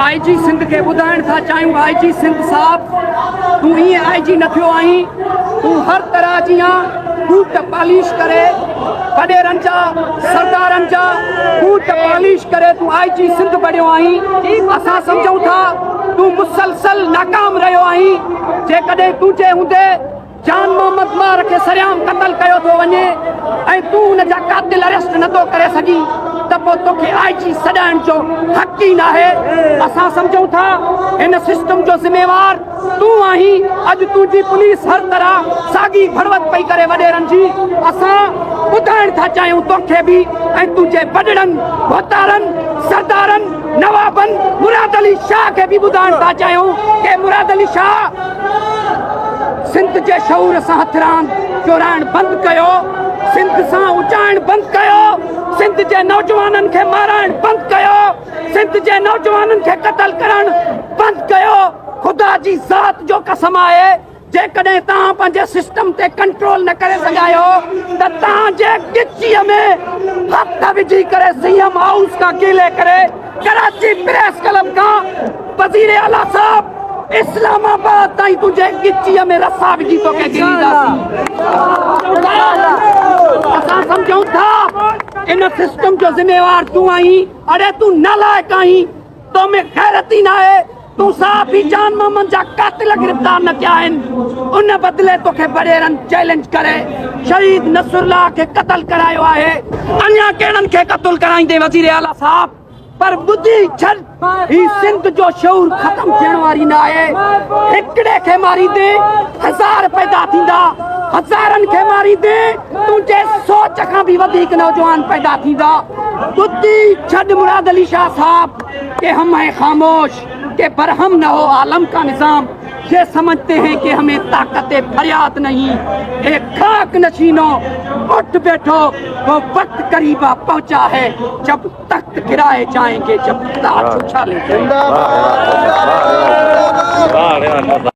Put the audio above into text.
IG Sindh के ॿुधाइण था चाहियूं। IG सिंध साहब, तूं ईअं IG न थियो आहीं। तूं हर तरह जी बूट पॉलिश करे वॾेरनि जा सरदारनि जा बूट पॉलिश करे तूं IG सिंध बणियो आहीं। असां सम्झूं था तूं मुसलसल नाकाम रहियो आहीं। जेकॾहिं तुंहिंजे हूंदे जान मोहम्मद मार खे सरियाम क़तल कयो थो वञे ऐं तूं हुन जा कातिल अरेस्ट नथो करे सघीं त पोइ तोखे IG सॾाइण जो हक़ ई नाहे। असां सम्झूं था हिन सिस्टम जो ज़िम्मेवार तूं आहीं। अॼु तुंहिंजी पुलिस हर तरह साॻी भड़वत पई करे वॾेरनि जी। असां ॿुधाइण था चाहियूं तोखे बि ऐं तुंहिंजे वॾड़नि मोहतारनि सरदारनि नवाबनि मुराद अली शाह खे बि ॿुधाइण था चाहियूं कि मुराद अली शाह सिंध जे शऊर सां हथिरान चोराइण बंदि कयो, सिंध सां उचाइण बंदि कयो, सिंध जे नौजवाननि खे माराइण बंदि कयो, सिंध जे नौजवाननि खे क़तल करण बंदि कयो। ख़ुदा जी ज़ात जो कसम आहे जेकॾहिं तव्हां पंहिंजे सिस्टम ते कंट्रोल न करे सघायो त तव्हांजे गिचीअ में हथ विझी करे CM हाउस खां कीले करे कराची प्रेस क्लब खां वज़ीर आला साहब इस्लामाबाद ताईं तुंहिंजे गिचीअ में रसा विझी तोखे गिरींदासीं। असां सम्झूं था इन सिस्टम जो ज़िम्मेवार तूं आहीं। अड़े तूं नालाइक आहीं, तो में गैरत ई न आहे। तूं साहब ही जान मोहम्मद जा कातिल गिरफ़्तार न किया आहिनि। उन बदिले तोखे वॾेरनि चैलेंज करे शहीद नसरुल्लाह खे क़तल करायो आहे। अञा कहिड़नि खे क़तल कराईंदे वज़ीर आला साहब? पर ॿुधी छॾ, ही सिंध जो शऊर ख़तम थियण वारी न आहे। हिकिड़े खे मारींदे हज़ार पैदा थींदा, हज़ारनि खे मारींदे तुंहिंजे सोच खां बि वधीक नौजवान पैदा थींदा। ॿुधी छॾ मुराद अली शाह साहब कि हम हैं खामोश कि बरहम न हो आलम का निज़ाम। ये समझते हैं कि हमें ताकत फरियाद नहीं। एक खाक नशीनों उठ बैठो, वो वक्त करीबा पहुंचा है जब तख्त गिराए जाएंगे, जब ताज उछाले जाएंगे।